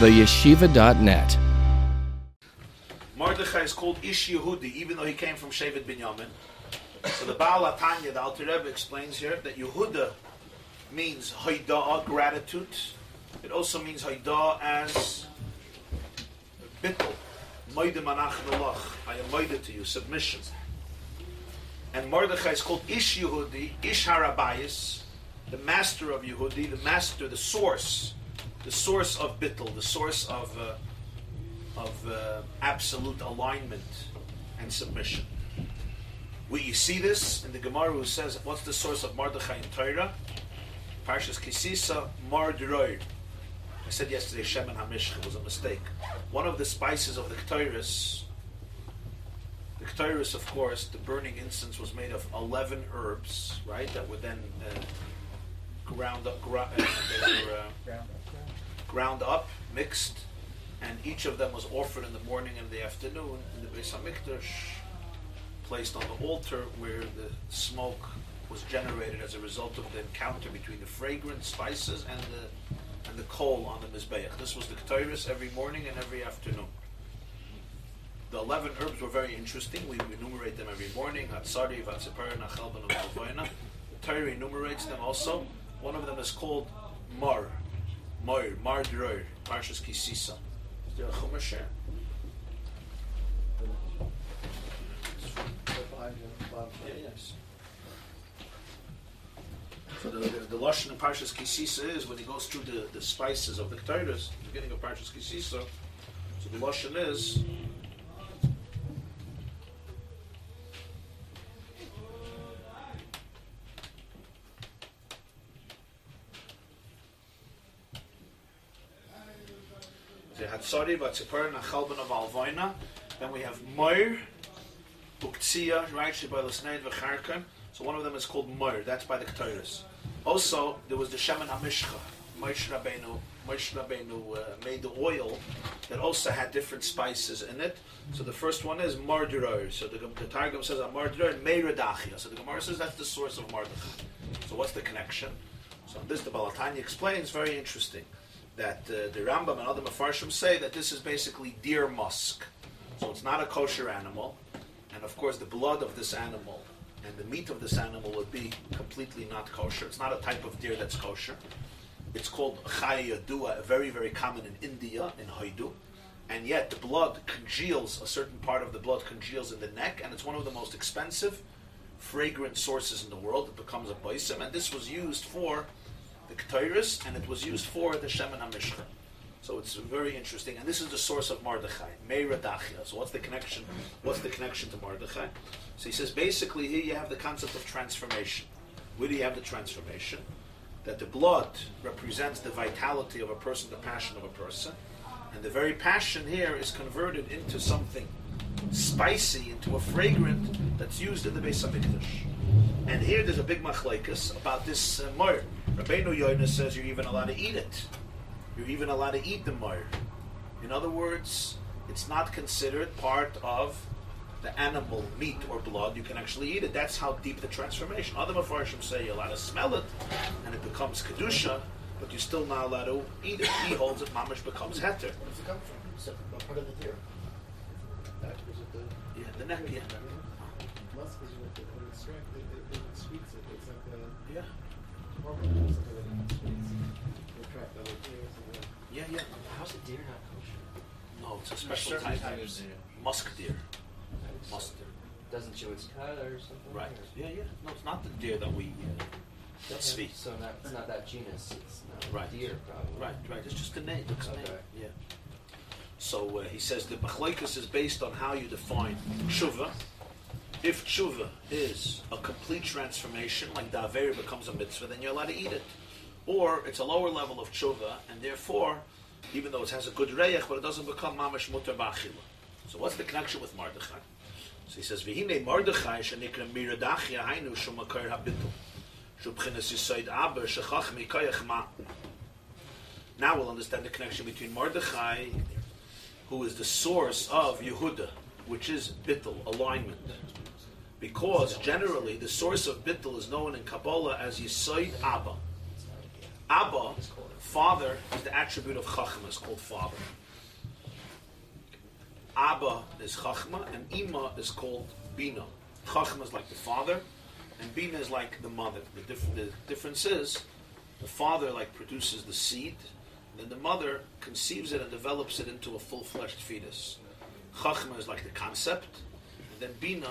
theyeshiva.net. Mordechai is called Ish Yehudi, even though he came from Shevet Binyamin. So the Baal HaTanya, the Alter Rebbe, explains here that Yehuda means Haidah, gratitude. It also means Haidah as bittul, Moide Manach Nolach, I am moide to you, submission. And Mordechai is called Ish Yehudi, Ish Harabayis, the master of Yehudi, the master, the source of bittul, the source of absolute alignment and submission. You see this in the Gemara, who says, what's the source of Mordechai in Torah? Parshas Kisisa, Mordroid. I said yesterday, Shemen HaMishcha was a mistake. One of the spices of the Ketores, of course, the burning incense was made of 11 herbs, right? That were then ground up, mixed, and each of them was offered in the morning and the afternoon in the Beis HaMikdash, placed on the altar where the smoke was generated as a result of the encounter between the fragrant spices and the coal on the Mizbeach. This was the Ketores every morning and every afternoon. The 11 herbs were very interesting. We enumerate them every morning. Hatzari, Vatzipar, Nachalban, and Malvoina. The Torah enumerates them also. One of them is called Mar Dror, Parshas Kisisa. Is there a Chumash here? Yes. So the Lashon in Parshas Kisisa is when he goes through the spices of the Ketores, the beginning of Parshas Kisisa. So the Lashon is Hatzari, Vatzipar, Nachalban of Alvoina. Then we have Moir, Uktsiya, right? Shibaylasneid, V'charkan. So one of them is called Moir. That's by the Ketores. Also, there was the Shemen HaMishcha. Moshe Rabbeinu made the oil that also had different spices in it. So the first one is Mordoror. So the Targum says Mordoror Meiradachia. So the Gemara says that's the source of Mordechai. So what's the connection? So this the Baal HaTanya explains, very interesting, that the Rambam and other Mefarshim say that this is basically deer musk. So it's not a kosher animal. And of course the blood of this animal and the meat of this animal would be completely not kosher. It's not a type of deer that's kosher. It's called Chai Yadua, very, very common in India, in Haidu. And yet the blood congeals, a certain part of the blood congeals in the neck, and it's one of the most expensive, fragrant sources in the world. It becomes a baisim, and this was used for the Ketores, and it was used for the Shemen HaMishcha. So it's very interesting, and this is the source of Mordechai, Meiradachia. So what's the connection? What's the connection to Mordechai? So he says basically here you have the concept of transformation. Where do you have the transformation? That the blood represents the vitality of a person, the passion of a person, and the very passion here is converted into something spicy, into a fragrant that's used in the Beis HaMikdash. And here there's a big machlekes about this Moir. Rabbeinu Yoina says you're even allowed to eat it. You're even allowed to eat the Moir. In other words, it's not considered part of the animal meat or blood. You can actually eat it. That's how deep the transformation. Other Mefarshim say you're allowed to smell it, and it becomes Kedusha, but you're still not allowed to eat it. He holds it, mamash becomes heter. Where does it come from? Is it part of the deer? Is it the... Yeah, the neck, yeah. Musk is with the strength, it sweets it. It's like a... Yeah. Hormone or something like that sweets. They trap other deers and then... Yeah. How's a deer not kosher? No, it's a special type of musk deer. Musk deer. Doesn't chew its cud or something? Right. Yeah. No, it's not the deer that we... that's sweet. So it's not that genus. It's not Right. deer, probably. Right. It's just a name. It's a name. Okay. Yeah. So he says the machlekes is based on how you define tshuva. If tshuva is a complete transformation, like the Aveira becomes a mitzvah, then you're allowed to eat it. Or it's a lower level of tshuva, and therefore, even though it has a good reyech, but it doesn't become mamash mutar b'achila. So what's the connection with Mordechai? So he says, V'hine Mordechai shenikra miradachia hainu shumakar habitul. Now we'll understand the connection between Mordechai, who is the source of Yehuda, which is bittul, alignment. Because generally the source of bittul is known in Kabbalah as Yesod Abba. Abba father is the attribute of Chachma, is called father. Abba is Chachma, and Ima is called Bina. Chachma is like the father, and Bina is like the mother. The difference is, the father like produces the seed, and then the mother conceives it and develops it into a full-fledged fetus. Chachma is like the concept, and then Bina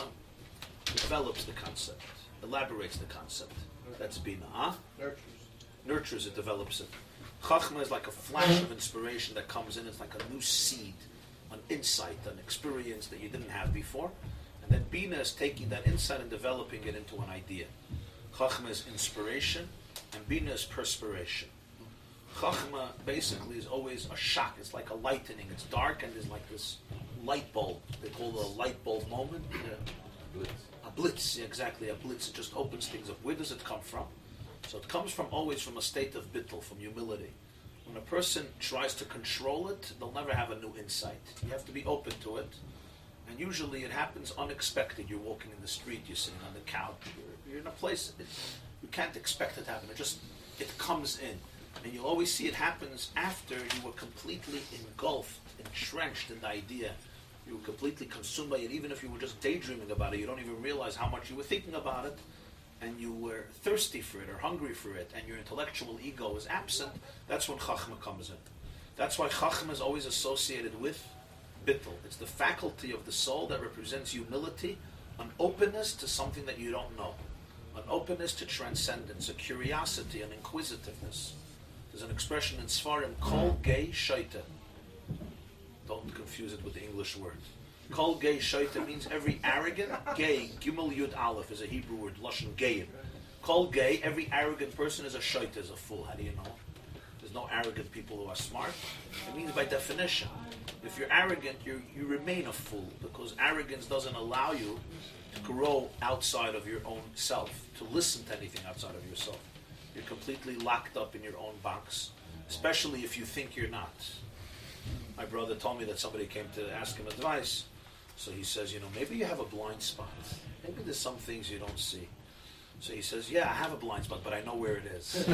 develops the concept, elaborates the concept. That's Bina, huh? Nurtures it, develops it. Chachma is like a flash of inspiration that comes in. It's like a new seed, an insight, an experience that you didn't have before. And then Bina is taking that insight and developing it into an idea. Chachma is inspiration, and Bina is perspiration. Chachma basically is always a shock. It's like a lightening. It's dark, and there's like this light bulb. They call it a light bulb moment. Blitz. A blitz, yeah, exactly. A blitz. It just opens things up. Where does it come from? So it comes from always from a state of bittul, from humility. When a person tries to control it, they'll never have a new insight. You have to be open to it. And usually it happens unexpected. You're walking in the street, you're sitting on the couch, you're in a place, you can't expect it to happen. It comes in. And you'll always see it happens after you were completely engulfed, entrenched in the idea. You were completely consumed by it. Even if you were just daydreaming about it, you don't even realize how much you were thinking about it. And you were thirsty for it or hungry for it, and your intellectual ego is absent. That's when Chachma comes in. That's why Chachma is always associated with bittul. It's the faculty of the soul that represents humility, an openness to something that you don't know, an openness to transcendence, a curiosity, an inquisitiveness. There's an expression in Sfarim, kol gay shaita. Don't confuse it with the English word. Kol gay shaita means every arrogant, gay, gimel yud aleph is a Hebrew word, lashon gayim. Kol gay, every arrogant person is a shaita, is a fool. How do you know? There's no arrogant people who are smart. It means by definition, if you're arrogant, you remain a fool, because arrogance doesn't allow you to grow outside of your own self, to listen to anything outside of yourself. You're completely locked up in your own box, especially if you think you're not. My brother told me that somebody came to ask him advice. So he says, maybe you have a blind spot. Maybe there's some things you don't see. So he says, yeah, I have a blind spot, but I know where it is.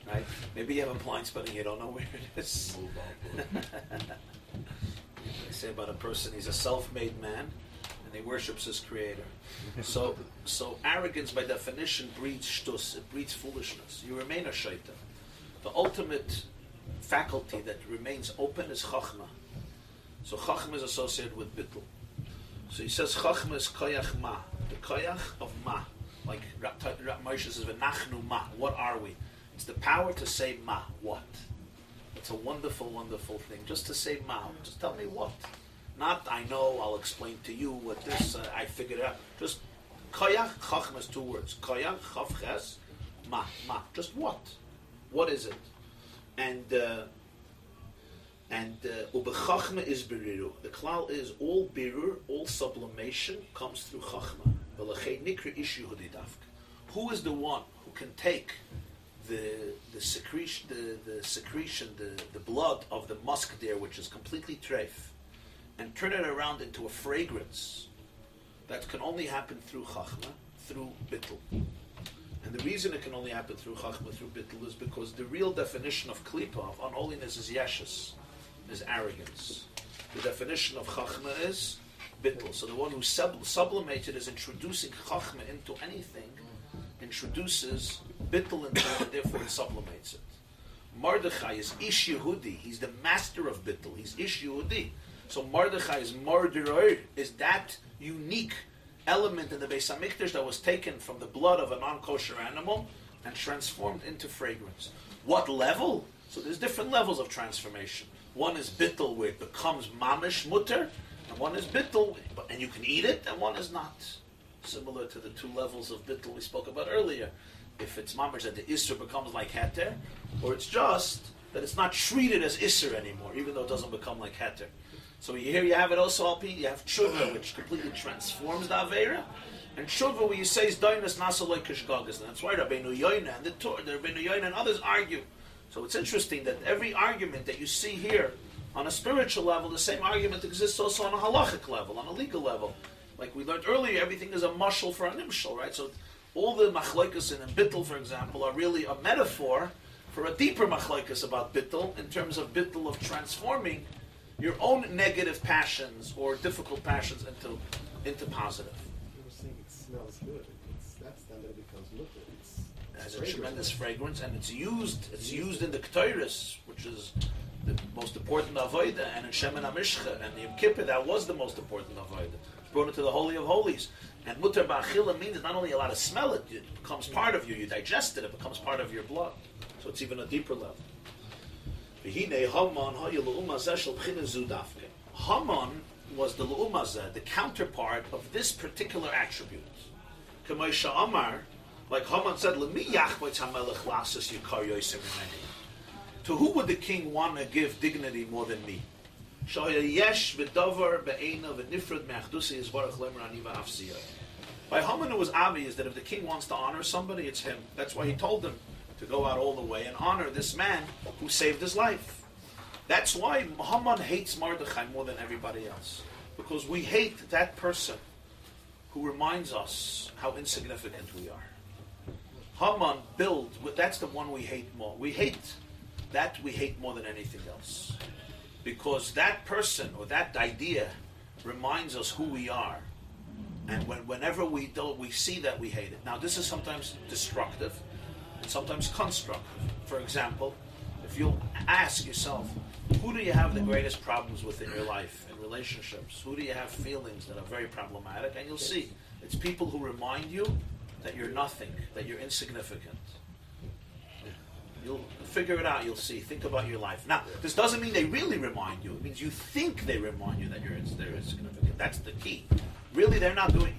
Right? Maybe you have a blind spot and you don't know where it is. They say about a person, he's a self-made man, and he worships his creator. So arrogance, by definition, breeds shtus. It breeds foolishness. You remain a shaitan. The ultimate faculty that remains open is chachma. So chachma is associated with bittul. So he says chachma is koyach ma, the koyach of ma. Like Moshe says, v'nachnu ma. What are we? It's the power to say ma. What? It's a wonderful, wonderful thing. Just to say ma. Just tell me what. Not I know. I'll explain to you what this. I figured out. Just koyach. Chachma is two words. Koyach chav ches ma. Just what? What is it? And ubechachma is biriru. The klal is all birur, all sublimation comes through chachma. V'lachei nikra ish Yehudi dafka. Who is the one who can take the secretion, the blood of the musk deer, which is completely treif, and turn it around into a fragrance? That can only happen through chachma, through bittul. And the reason it can only happen through chachma, through bittul, is because the real definition of klipa, of unholiness, is yeshus, is arrogance. The definition of chachma is bittul. So the one who sublimated is introducing chachma into anything, introduces bittul into it, and therefore it sublimates it. Mordechai is Ish Yehudi. He's the master of bittul. He's Ish Yehudi. So Mordechai is Morderoir, is that unique element in the Beis HaMikdash that was taken from the blood of a non-kosher animal and transformed into fragrance. What level? So there's different levels of transformation. One is bittul, where it becomes mamish mutter, and one is bittul, and you can eat it, and one is not. Similar to the two levels of bittul we spoke about earlier. If it's mamish that the isser becomes like heter, or it's just that it's not treated as isser anymore, even though it doesn't become like heter. So here you have it also, Alpi, you have tshuva, which completely transforms the Aveira, and tshuva, where you say is doinus nasaloi kishgagas. And that's why Rabbeinu Yoina and the Rabbeinu Yoina and others argue. So it's interesting that every argument that you see here on a spiritual level, the same argument exists also on a halachic level, on a legal level. Like we learned earlier, everything is a mashal for a nimshal, right? So all the machlokas in bittul, for example, are really a metaphor for a deeper machlokes about bittul, in terms of bittul of transforming your own negative passions or difficult passions into positive. You were saying it smells good. That's then that it becomes mutter. It has a tremendous fragrance, and it's used in the Ketores, which is the most important avodah, and in Shemen HaMishcha, and Yom Kippur, that was the most important avodah. It's brought into the Holy of Holies. And mutter ba'achila means not only allowed to smell it, it becomes part of you, you digest it, it becomes part of your blood. So it's even a deeper level. Haman was the le'umazeh, the counterpart of this particular attribute. K'moisha Amar, like Haman said, "L'mi yachvotz hamelech lasas yikar yoser mimeni." To who would the king want to give dignity more than me? Sha'yesh v'davar be'einav v'nifrad me'achdusi yizbarach lemer ani v'afsiyah. By Haman, it was obvious that if the king wants to honor somebody, it's him. That's why he told him to go out all the way and honor this man who saved his life. That's why Haman hates Mordechai more than everybody else. Because we hate that person who reminds us how insignificant we are. Haman that's the one we hate more. We hate more than anything else. Because that person or that idea reminds us who we are. And whenever we see that, we hate it. Now, this is sometimes destructive and sometimes constructive. For example, if you'll ask yourself, who do you have the greatest problems with in your life, in relationships? Who do you have feelings that are very problematic? And you'll see, it's people who remind you that you're nothing, that you're insignificant. You'll figure it out, you'll see. Think about your life. Now, this doesn't mean they really remind you. It means you think they remind you that they're insignificant. That's the key. Really,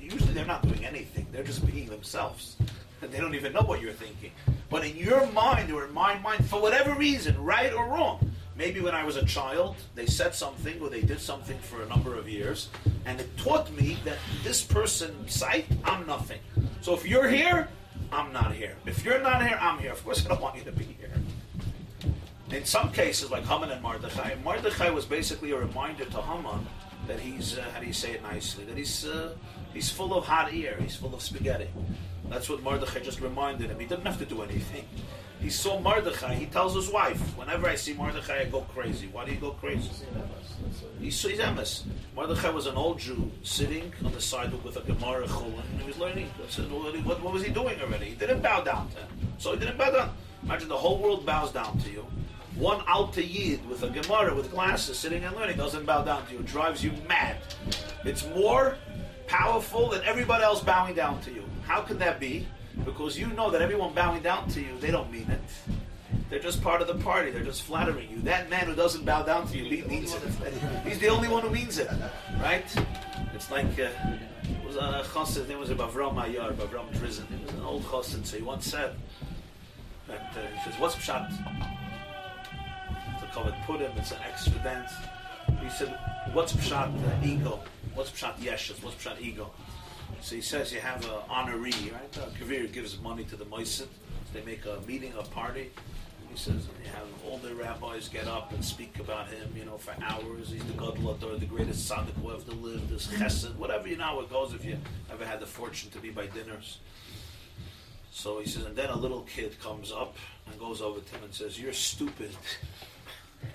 usually they're not doing anything. They're just being themselves. And they don't even know what you're thinking. But in your mind, or in my mind, for whatever reason, right or wrong, maybe when I was a child, they said something or they did something for a number of years, and it taught me that this person's sight, I'm nothing. So if you're here, I'm not here. If you're not here, I'm here. Of course I don't want you to be here. In some cases, like Haman and Mordechai was basically a reminder to Haman that he's, how do you say it nicely, that he's full of hot air, he's full of spaghetti. That's what Mordechai just reminded him. He didn't have to do anything. He saw Mordechai, he tells his wife, whenever I see Mordechai, I go crazy. Why do you go crazy? He's emes. Mordechai was an old Jew sitting on the sidewalk with a Gemara Chulin, and he was learning. What was he doing already? He didn't bow down to him. So he didn't bow down. Imagine the whole world bows down to you. One Alta Yid with a Gemara with glasses sitting and learning doesn't bow down to you. It drives you mad. It's more powerful than everybody else bowing down to you. How can that be? Because you know that everyone bowing down to you, they don't mean it. They're just part of the party. They're just flattering you. That man who doesn't bow down to you, he means it. He's the only one who means it. Right? It's like, it was a chassid, his name was Bavram Ayar, Bavram Drizzen. He was an old chassid, so he once said, that, he says, what's pshat? It's a covered pudim, it's an extra dance. He said, what's pshat ego? What's pshat yeshus? What's pshat ego? So he says you have an honoree, right? Kavir gives money to the moisid. They make a meeting, a party. He says you have all the rabbis get up and speak about him, for hours. He's the Gadol Ador, the greatest tzaddik who ever lived, this chesed, whatever how it goes if you ever had the fortune to be by dinners. So he says, and then a little kid comes up and goes over to him and says, "You're stupid."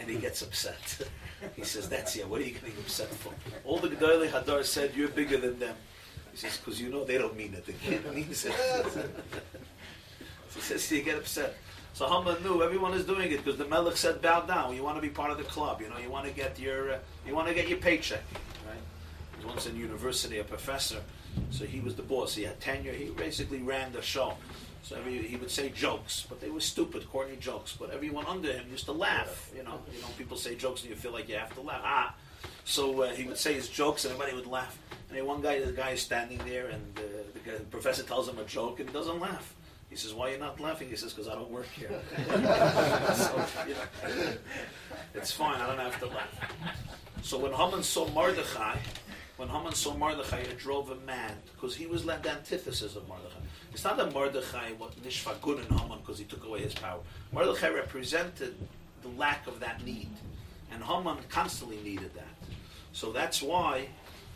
And he gets upset. He says, what are you getting upset for? All the Gedolei Hadar said, "You're bigger than them." He says, because they don't mean it. The kid means it. He says, you get upset. So Haman knew everyone is doing it because the Melech said, bow down. You want to be part of the club. You want to get your paycheck. Right? He was once in university, a professor. So he was the boss. He had tenure. He basically ran the show. So he would say jokes, but they were stupid, corny jokes. But everyone under him used to laugh. People say jokes and you feel like you have to laugh. So he would say his jokes and everybody would laugh. And the guy is standing there and the professor tells him a joke and he doesn't laugh. He says, "Why are you not laughing?" He says, "Because I don't work here." So, it's fine, I don't have to laugh. So when Haman saw Mordechai, it drove him mad because he was like the antithesis of Mordechai. It's not that Mordechai was nishfa good in Haman because he took away his power. Mordechai represented the lack of that need. And Haman constantly needed that. So that's why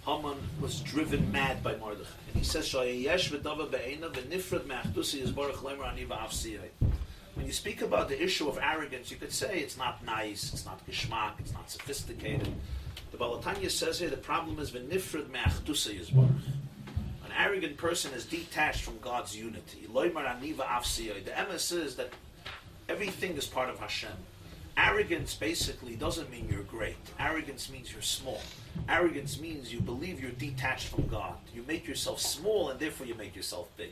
Haman was driven mad by Mordechai. And he says, when you speak about the issue of arrogance, you could say it's not nice, it's not geschmack, it's not sophisticated. The Balatanya says here the problem is v'nifred me'achdusa yizbarach. An arrogant person is detached from God's unity. Loymar aniva afsiyoi. The emes is that everything is part of Hashem. Arrogance basically doesn't mean you're great. Arrogance means you're small. Arrogance means you believe you're detached from God. You make yourself small and therefore you make yourself big.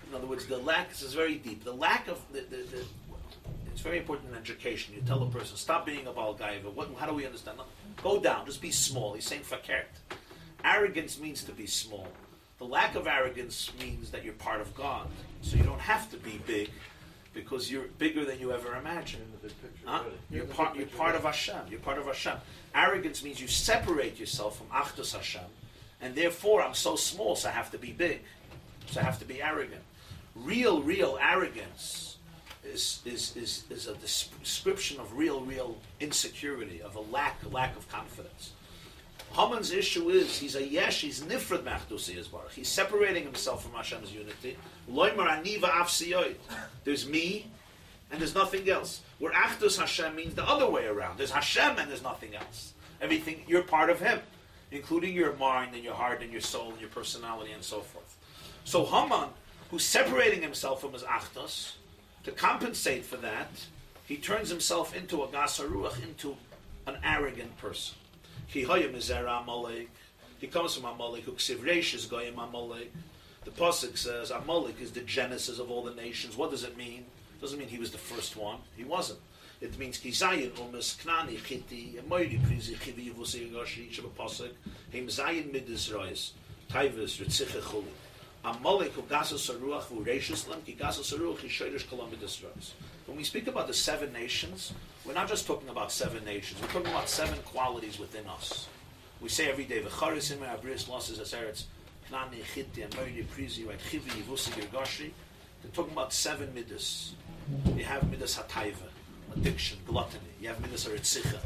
In other words, the lack, this is very deep. The lack of, it's very important in education. You tell a person, stop being a Baal Gaiva. How do we understand? No, go down, just be small. He's saying fakert. Arrogance means to be small. The lack of arrogance means that you're part of God. So you don't have to be big, because you're bigger than you ever imagined. Huh? You're part of Hashem. You're part of Hashem. Arrogance means you separate yourself from Achdus Hashem, and therefore I'm so small, so I have to be big. So I have to be arrogant. Real arrogance is a description of real insecurity, of a lack of confidence. Haman's issue is he's a yesh, he's nifrad ma'achdusi yizbarach. He's separating himself from Hashem's unity. Loymar aniva afsiyot. There's me, and there's nothing else. Where achdus Hashem means the other way around. There's Hashem and there's nothing else. Everything, you're part of Him, including your mind and your heart and your soul and your personality and so forth. So Haman, who's separating himself from his achdus, to compensate for that, he turns himself into a gasar ruach, into an arrogant person. He comes from Amalek, who ksiv goyim Amalek. The pasuk says Amalek is the genesis of all the nations. What does it mean? It doesn't mean he was the first one. He wasn't. It means Kizayin umas knani chiti emoyri prizi chivi yivusi yigashi sheba pasuk heim zayin midis rois taivus ritziche chuli. Amalek who gasas saruach who reishis lam ki gasas saruach he shoyrish kolam midis rois. When we speak about the 7 nations, we're not just talking about 7 nations. We're talking about 7 qualities within us. We say every day, "V'charis in abris losses aseretz knani chiti emoyri prizi right chivi yivusi yigashi." They're talking about 7 midas. You have midas hataiva, addiction, gluttony. You have midas aritzicha.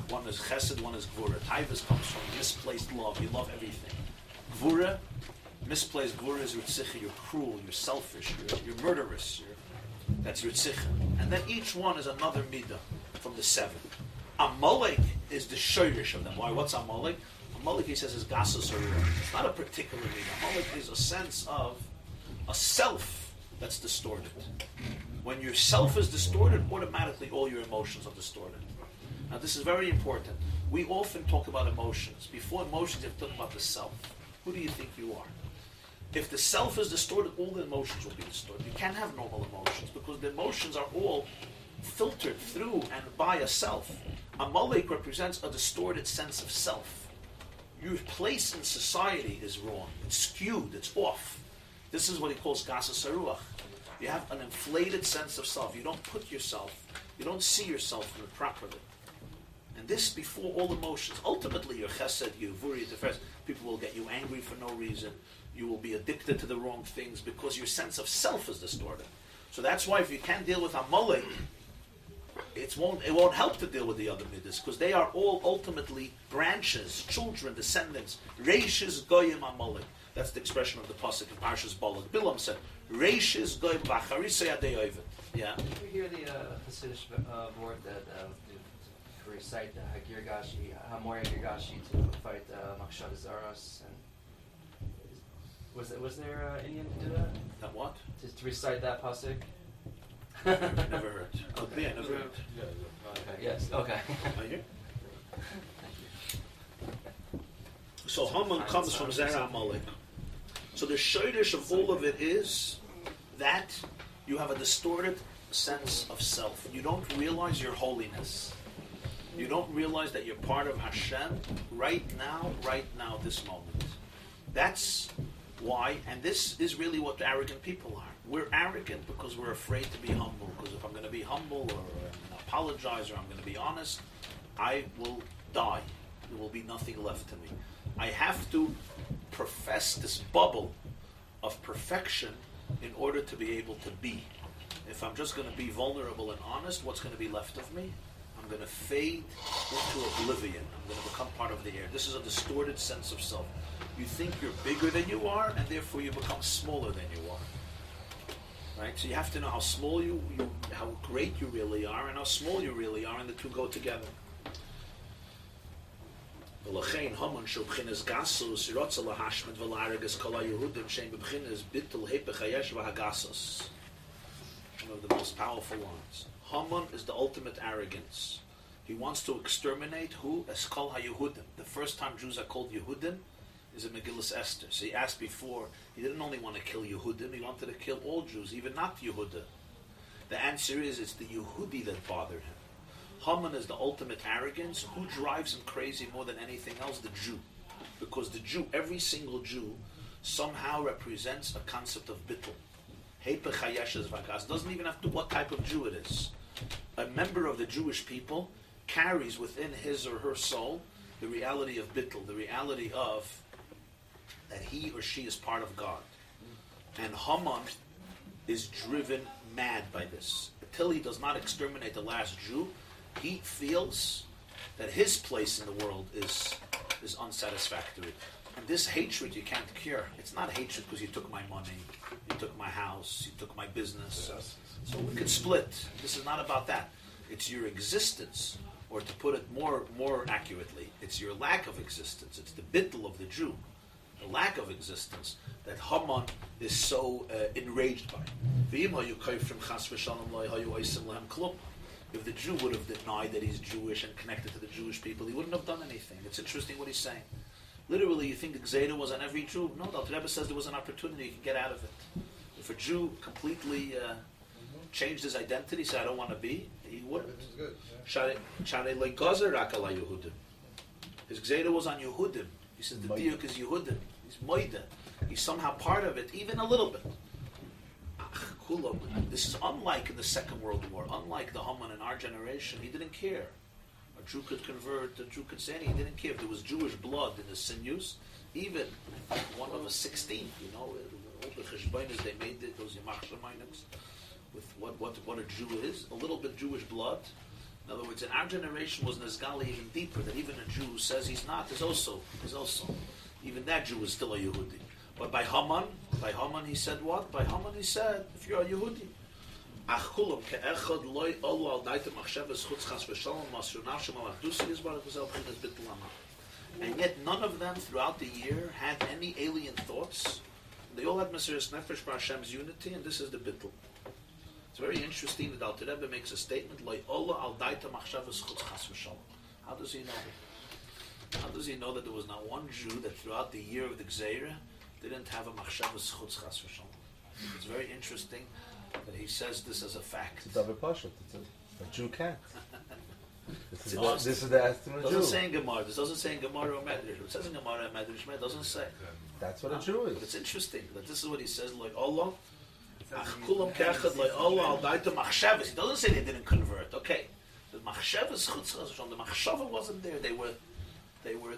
One is chesed, one is gvura. Taivas comes from misplaced love. You love everything. Gvura, misplaced gvura is ritzicha. You're cruel, you're selfish, you're murderous. That's ritzicha. And then each one is another midah from the 7. Amalek is the shoyrish of them. Why? What's Amalek? Amalek, he says, is gasus or it's not a particular midah. Amalek is a sense of a self that's distorted. When your self is distorted, automatically all your emotions are distorted. Now this is very important. We often talk about emotions. Before emotions, you have to talk about the self. Who do you think you are? If the self is distorted, all the emotions will be distorted. You can't have normal emotions because the emotions are all filtered through and by a self. Amalek represents a distorted sense of self. Your place in society is wrong. It's skewed. It's off. This is what he calls gasas haruach. You have an inflated sense of self. You don't put yourself, you don't see yourself properly. And this before all emotions. Ultimately, your chesed, your vuri, defense, people will get you angry for no reason. You will be addicted to the wrong things because your sense of self is distorted. So that's why if you can't deal with Amalek, it won't help to deal with the other midas because they are all ultimately branches, children, descendants. Reishis goyim Amalek. That's the expression of the pasuk in Parshas Balak. Bilam said, "Reishis goyim b'acharisei adei ovid." Yeah. Did you hear the Hasidic board that to recite the Hagir Gashi, Hamoria Girgashi to fight Makshad Zaras? And was there an Indian to do that? That what? To recite that pasuk? Never heard. Oh, yeah, never heard. Okay. Yes. Okay. Are you? So Haman comes from Zerah Amalek. So the shaydish of all of it is that you have a distorted sense of self. You don't realize your holiness. You don't realize that you're part of Hashem right now, this moment. That's why, and this is really what arrogant people are. We're arrogant because we're afraid to be humble. Because if I'm going to be humble, or I'm going to apologize, or I'm going to be honest, I will die. There will be nothing left to me. I have to profess this bubble of perfection in order to be able to be. If I'm just going to be vulnerable and honest, what's going to be left of me? I'm going to fade into oblivion. I'm going to become part of the air. This is a distorted sense of self. You think you're bigger than you are, and therefore you become smaller than you are. Right? So you have to know how small how great you really are, and how small you really are, and the two go together. ולכן, המון שהוא בחינס גסוס, רוצה להשמיד ולהרוג כל היהודים שהם בבחינס ביטול הפך היש והגסוס. One of the most powerful ones. Haman is the ultimate arrogance. He wants to exterminate who? Eskol HaYehudim. The first time Jews are called Yehudim is in Megillas Esther. So he asked before, he didn't only want to kill Yehudim, he wanted to kill all Jews, even not Yehuda. The answer is, it's the Yehudi that bothered him. Haman is the ultimate arrogance. Who drives him crazy more than anything else? The Jew. Because the Jew, every single Jew, somehow represents a concept of bittul. Hepech hayeshes vagas. Doesn't even have to what type of Jew it is. A member of the Jewish people carries within his or her soul the reality of bittul, the reality of that he or she is part of God. And Haman is driven mad by this. Until he does not exterminate the last Jew, he feels that his place in the world is unsatisfactory. And this hatred you can't cure. It's not hatred because you took my money, you took my house, you took my business. So we could split. This is not about that. It's your existence, or to put it more accurately, it's your lack of existence. It's the bittul of the Jew, the lack of existence that Haman is so enraged by. If the Jew would have denied that he's Jewish and connected to the Jewish people, he wouldn't have done anything. It's interesting what he's saying. Literally, you think the Gzeira was on every Jew? No, the Rebbe says there was an opportunity you can get out of it. If a Jew completely changed his identity, said, I don't want to be, he wouldn't. His Gzeira was on Yehudim. He says the Diuk is Yehudim. He's Moida. He's somehow part of it, even a little bit. This is unlike in the Second World War, unlike the Haman in our generation. He didn't care. A Jew could convert, a Jew could say anything. He didn't care if there was Jewish blood in the sinews. Even one of a 16th, all the cheshbonis they made it, those Yamach Shemainiks, with what a Jew is, a little bit Jewish blood. In other words, in our generation was Nizgali even deeper, that even a Jew who says he's not is also. Even that Jew is still a Yehudi. But by Haman he said what? By Haman he said, if you're a Yehudi, and yet none of them throughout the year had any alien thoughts. They all had Mesiras Nefesh for Hashem's unity, and this is the bittul. It's very interesting that Alter Rebbe makes a statement like How does he know? How does he know that there was not one Jew that throughout the year of the Gzeira didn't have a machshavas chutz chas v'shalom? It's very interesting that he says this as a fact. It's a Jew can't. This is the estimate of Jew. Doesn't say in Gemara. This doesn't say in Gemara or Medrash. It says in Gemara and Medrash. It doesn't say. That's what a Jew is. But it's interesting that this is what he says. Like Allah, kulam keachad like Allah al daita machshavas. He doesn't say they didn't convert. Okay, the machshavas chutz chas v'shalom. The machshava wasn't there. They were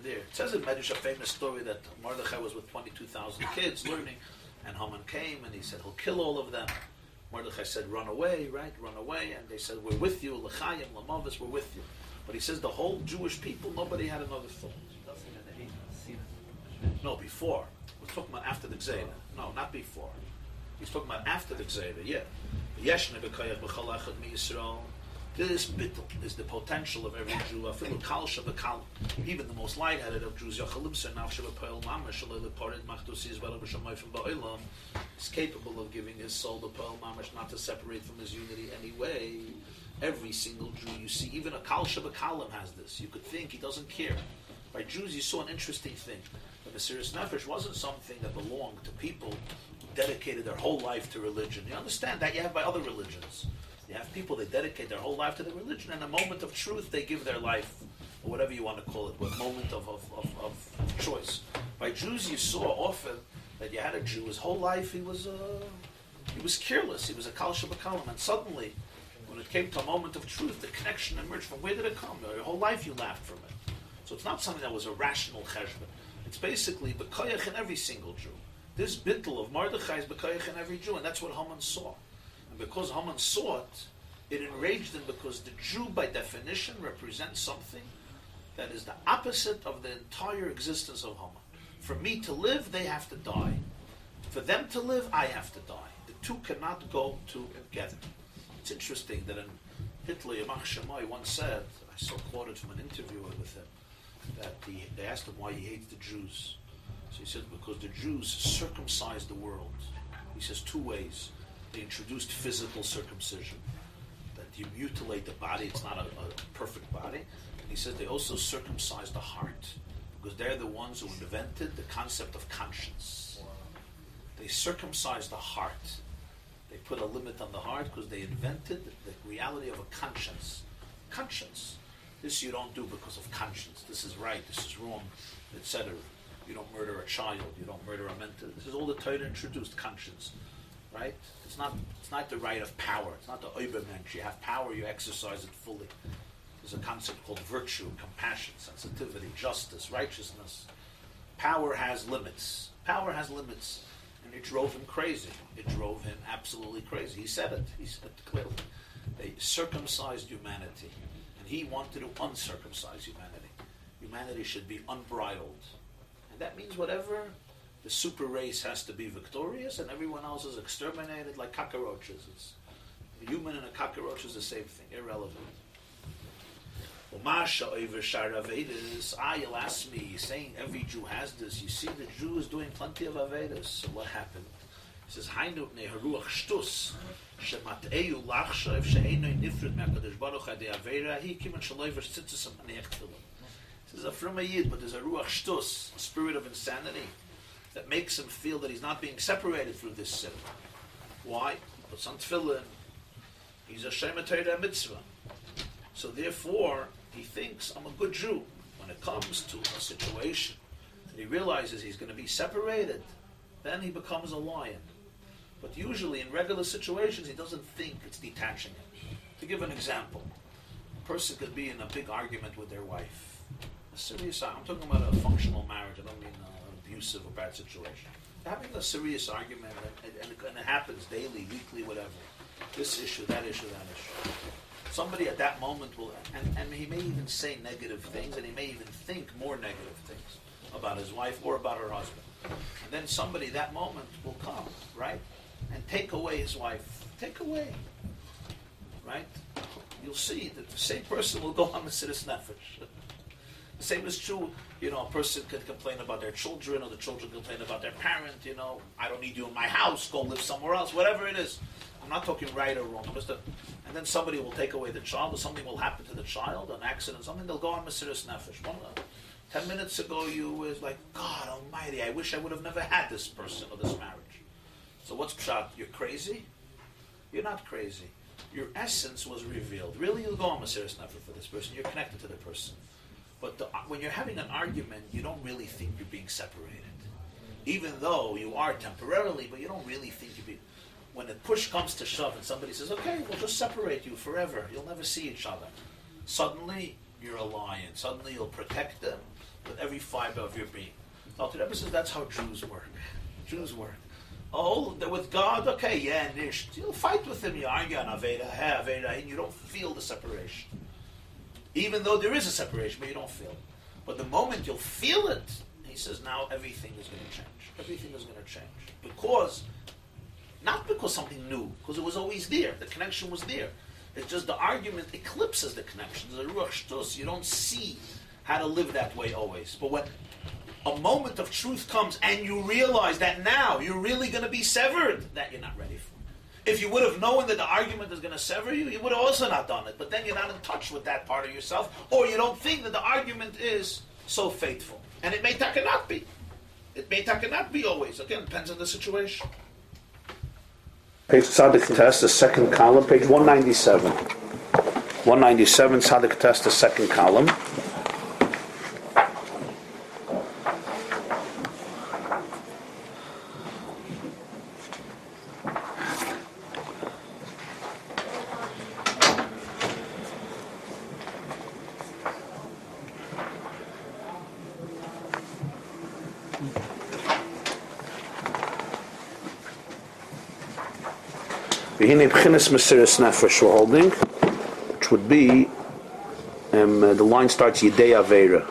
there. It says in Medrash a famous story that Mordechai was with 22,000 kids learning, and Haman came and he said he'll kill all of them. Mordechai said, run away, right? Run away. And they said, we're with you, l'chayim, l'mavis, we're with you. But he says the whole Jewish people, nobody had another thought. No, before. We're talking about after the Gzeira. No, not before. He's talking about after the Gzeira, yeah. Yeshne b'koyach b'chol echad miYisrael. This bittul is the potential of every Jew. Even the most lightheaded of Jews is capable of giving his soul the pearl mamash, not to separate from his unity anyway. Every single Jew you see, even a Kal Shabakalim has this. You could think he doesn't care. By Jews, you saw an interesting thing. The Mesiras Nefesh wasn't something that belonged to people who dedicated their whole life to religion. You understand that you have by other religions. You have people that dedicate their whole life to the religion, and a moment of truth they give their life, or whatever you want to call it, a moment of choice. By Jews, you saw often that you had a Jew, his whole life he was careless, he was a Kal Shabakalim, and suddenly, when it came to a moment of truth, the connection emerged. From where did it come? Your whole life you laughed from it. So it's not something that was a rational cheshbon. It's basically B'koyach in every single Jew. This bittul of Mordechai is B'koyach in every Jew, and that's what Haman saw. Because Haman saw it, it enraged him because the Jew, by definition, represents something that is the opposite of the entire existence of Haman. For me to live, they have to die. For them to live, I have to die. The two cannot go together. It's interesting that in Hitler, Yamach Shammai once said, I saw quoted from an interview with him, that they asked him why he hates the Jews. So he said, because the Jews circumcised the world. He says two ways. They introduced physical circumcision, that you mutilate the body, it's not a perfect body. And he says they also circumcised the heart, because they're the ones who invented the concept of conscience. They circumcised the heart. They put a limit on the heart because they invented the reality of a conscience. Conscience. This you don't do because of conscience. This is right, this is wrong, etc. You don't murder a child, you don't murder a mentor. This is all the Torah introduced, conscience. Right? It's not the right of power. It's not the Obermensch. You have power, you exercise it fully. There's a concept called virtue, compassion, sensitivity, justice, righteousness. Power has limits. Power has limits. And it drove him crazy. It drove him absolutely crazy. He said it. He said it clearly. They circumcised humanity. And he wanted to uncircumcise humanity. Humanity should be unbridled. And that means whatever, the super race has to be victorious and everyone else is exterminated like cockroaches. A human and a cockroach is the same thing, irrelevant. You'll ask me, saying every Jew has this. You see, the Jew is doing plenty of Avedas. So what happened? He says, This is a from a Yid, but there's a Ruach Shtus, a spirit of insanity, that makes him feel that he's not being separated through this sin. Why? He puts on tefillin. He's a Shema Torah mitzvah. So therefore, he thinks, I'm a good Jew. When it comes to a situation, and he realizes he's going to be separated, then he becomes a lion. But usually in regular situations, he doesn't think it's detaching him. To give an example, a person could be in a big argument with their wife. A serious, I'm talking about a functional marriage, I don't mean an abusive or bad situation. Having a serious argument, and it happens daily, weekly, whatever. This issue, that issue, that issue. Somebody at that moment will, and he may even say negative things, and he may even think more negative things about his wife or about her husband. And then somebody that moment will come, right? And take away his wife. Take away. Right? You'll see that the same person will go on the Siddur Nefesh. The same is true, a person can complain about their children, or the children complain about their parent, I don't need you in my house, go live somewhere else, whatever it is. I'm not talking right or wrong. And then somebody will take away the child, or something will happen to the child, an accident, something, they'll go on Mesiras Nefesh. 10 minutes ago you was like, God almighty, I wish I would have never had this person or this marriage. So what's pshat? You're crazy? You're not crazy. Your essence was revealed. Really, you'll go on Mesiras Nefesh for this person. You're connected to the person. But when you're having an argument, you don't really think you're being separated. Even though you are temporarily, but you don't really think you're being... When the push comes to shove and somebody says, okay, we'll just separate you forever. You'll never see each other. Suddenly, you're a lion. Suddenly, you'll protect them with every fiber of your being. Dr. Rebbe says that's how Jews work. Jews work. Oh, they're with God? Okay, yeah, nish. You'll fight with him. You argue on Aveda, Aveda, and you don't feel the separation. Even though there is a separation, but you don't feel it. But the moment you'll feel it, he says, now everything is going to change. Everything is going to change. Not because something new, because it was always there. The connection was there. It's just the argument eclipses the connection. The Ruach Shtus, you don't see how to live that way always. But when a moment of truth comes and you realize that now you're really going to be severed, that you're not ready for. If you would have known that the argument is going to sever you, you would have also not done it. But then you're not in touch with that part of yourself, or you don't think that the argument is so faithful. And it may not be. It may not be always. Again, it depends on the situation. Page Tzaddik Test, the second column, page 197. 197, Tzaddik Test, the second column. V'hinei b'chinas Mesiras Nefesh we're holding, which would be, the line starts Yidei Aveira.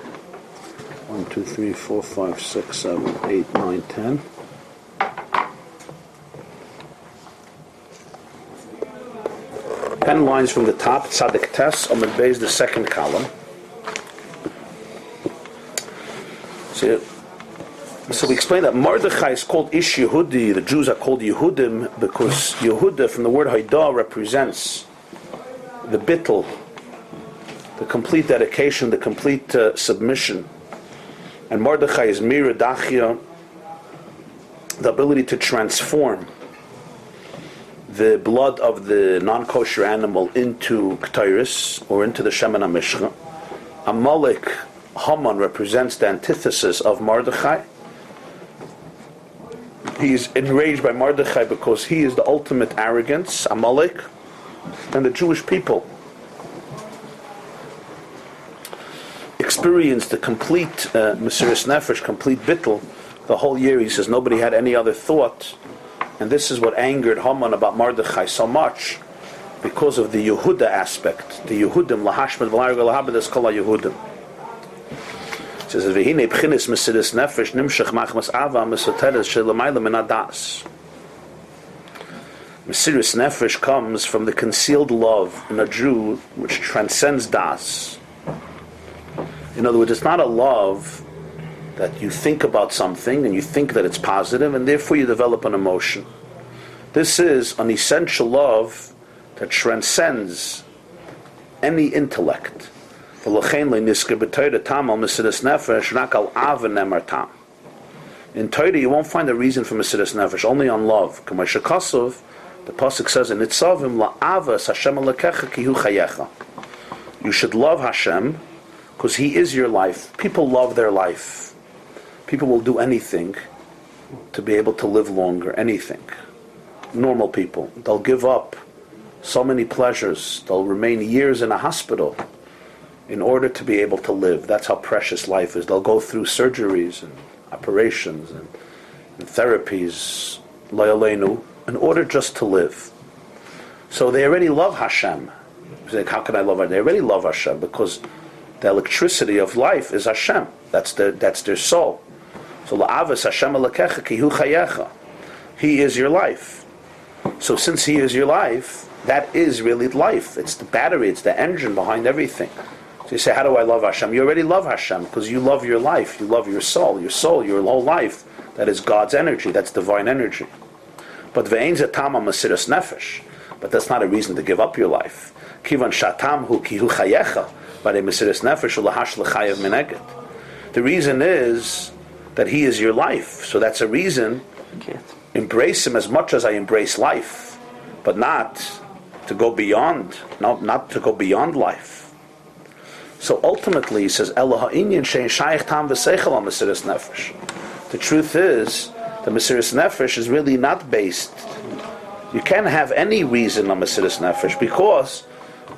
1, 2, 3, 4, 5, 6, 7, 8, 9, 10. 10 lines from the top, Tzadik Tes, Amud Beis, the second column. So we explained that Mordechai is called Ish Yehudi, the Jews are called Yehudim, because Yehuda from the word Haidah represents the bittul, the complete dedication, the complete submission. And Mordechai is Mira Dachia, the ability to transform the blood of the non-kosher animal into Ketairis, or into the Shemen HaMishcha. Amalek, Haman, represents the antithesis of Mordechai. He is enraged by Mordechai because he is the ultimate arrogance, Amalek, and the Jewish people experienced the complete Mesiras Nefesh, complete bittul. The whole year, he says, nobody had any other thought. And this is what angered Haman about Mordechai so much, because of the Yehuda aspect. The Yehudim, lahashmet v'larga lahabed kol Yehudim. It says, "V'hine b'chinis Mesiras Nefesh nimshach machmas ava mesoteres shelamayla min hadas." Mesiras Nefesh comes from the concealed love in a Jew which transcends das. In other words, it's not a love that you think about something and you think that it's positive and therefore you develop an emotion. This is an essential love that transcends any intellect. In Torah, you won't find a reason for Mesiras Nefesh, only on love. The pasuk says in Nitzavim, la'avas Hashem alekecha ki hu chayecha. You should love Hashem because He is your life. People love their life. People will do anything to be able to live longer, anything. Normal people, they'll give up so many pleasures. They'll remain years in a hospital in order to be able to live. That's how precious life is. They'll go through surgeries and operations and therapies, lo yaleinu, in order just to live. So they already love Hashem. Like, how can I love Hashem? They already love Hashem because the electricity of life is Hashem. That's their soul. So la'avas Hashem alekecha ki hu chayecha. He is your life. So since He is your life, that is really life. It's the battery, it's the engine behind everything. So you say, how do I love Hashem? You already love Hashem because you love your life. You love your soul, your whole life. That is God's energy. That's divine energy. But ve'ein ze tama Mesiras Nefesh. But that's not a reason to give up your life. Kivan shatam hu ki hu chayecha. But a Mesiras Nefesh ulahash l'chayev mineged. The reason is that He is your life. So that's a reason. Embrace Him as much as I embrace life, but not to go beyond. Not to go beyond life. So ultimately, he says, Ela ha'inyan she'en shayich tam v'seichel al Mesiras Nefesh. The truth is, the Mesiras Nefesh is really not based. You can't have any reason on Mesiras Nefesh because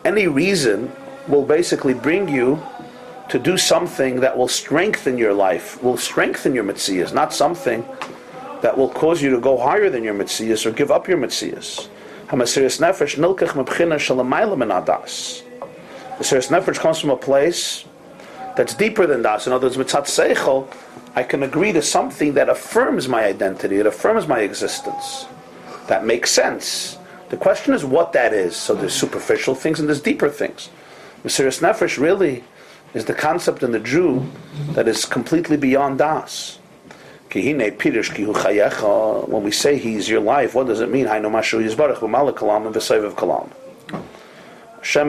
any reason will basically bring you to do something that will strengthen your life, will strengthen your Metzias, not something that will cause you to go higher than your Metzias or give up your Metzias. HaMesiras Nefesh nilkach mebchina shalamayla min hadas. Mesiras Nefesh comes from a place that's deeper than das. In other words, mitzat seichel, I can agree to something that affirms my identity, it affirms my existence. That makes sense. The question is what that is. So there's superficial things and there's deeper things. Mesiras Nefesh really is the concept in the Jew that is completely beyond das. When we say He's your life, what does it mean? Hashem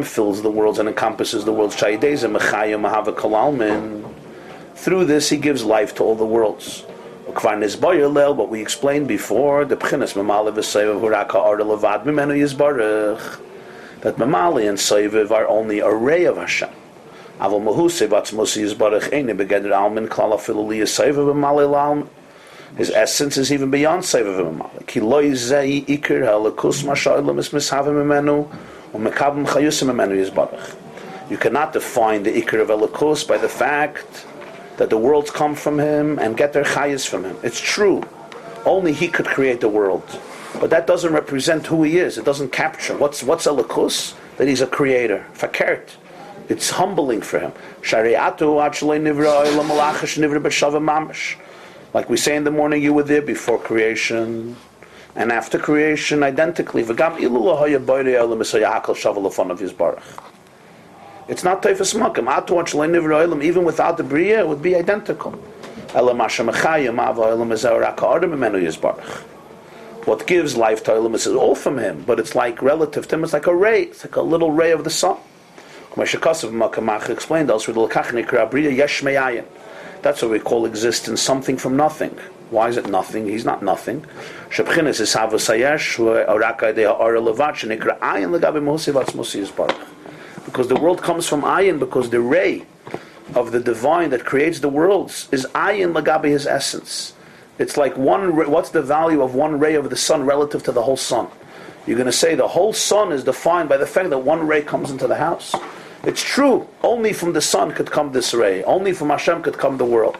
fills the worlds and encompasses the worlds. Through this, He gives life to all the worlds. What we explained before, that Mamali and Seiviv are only a ray of Hashem. His essence is even beyond Seiviv and Mamali. You cannot define the Iker of Elikus by the fact that the worlds come from Him and get their chayas from Him. It's true. Only He could create the world. But that doesn't represent who He is. It doesn't capture. What's Elikus? That He's a creator. Fakert. It's humbling for Him. Like we say in the morning, you were there before creation. And after creation, identically, v'gam ilu lo haya borei olam esaya hakol shavu lefonav yizbarach. It's not teifas makom. Atu an shalei nivra olam, even without the bria, it would be identical. Ela masha mechayim ava olam ezeh rak ha'adam imenu yizbarach. What gives life to olam is all from him, but it's like relative to him. It's like a ray. It's like a little ray of the sun. Mashakasav Makamach explained elsewhere, the Lekach Nikra Bria Yesh Me'ayin. That's what we call existence, something from nothing. Why is it nothing? He's not nothing. Shebchinas is Havasayesh, Oraka de Ha'ara Levach, Nikra Ayin Legabe Mosi Vatz Mosi Yisbarach. Because the world comes from Ayin, because the ray of the divine that creates the worlds is Ayin Legabe his essence. It's like one ray. What's the value of one ray of the sun relative to the whole sun? You're going to say the whole sun is defined by the fact that one ray comes into the house. It's true. Only from the sun could come this ray. Only from Hashem could come the world.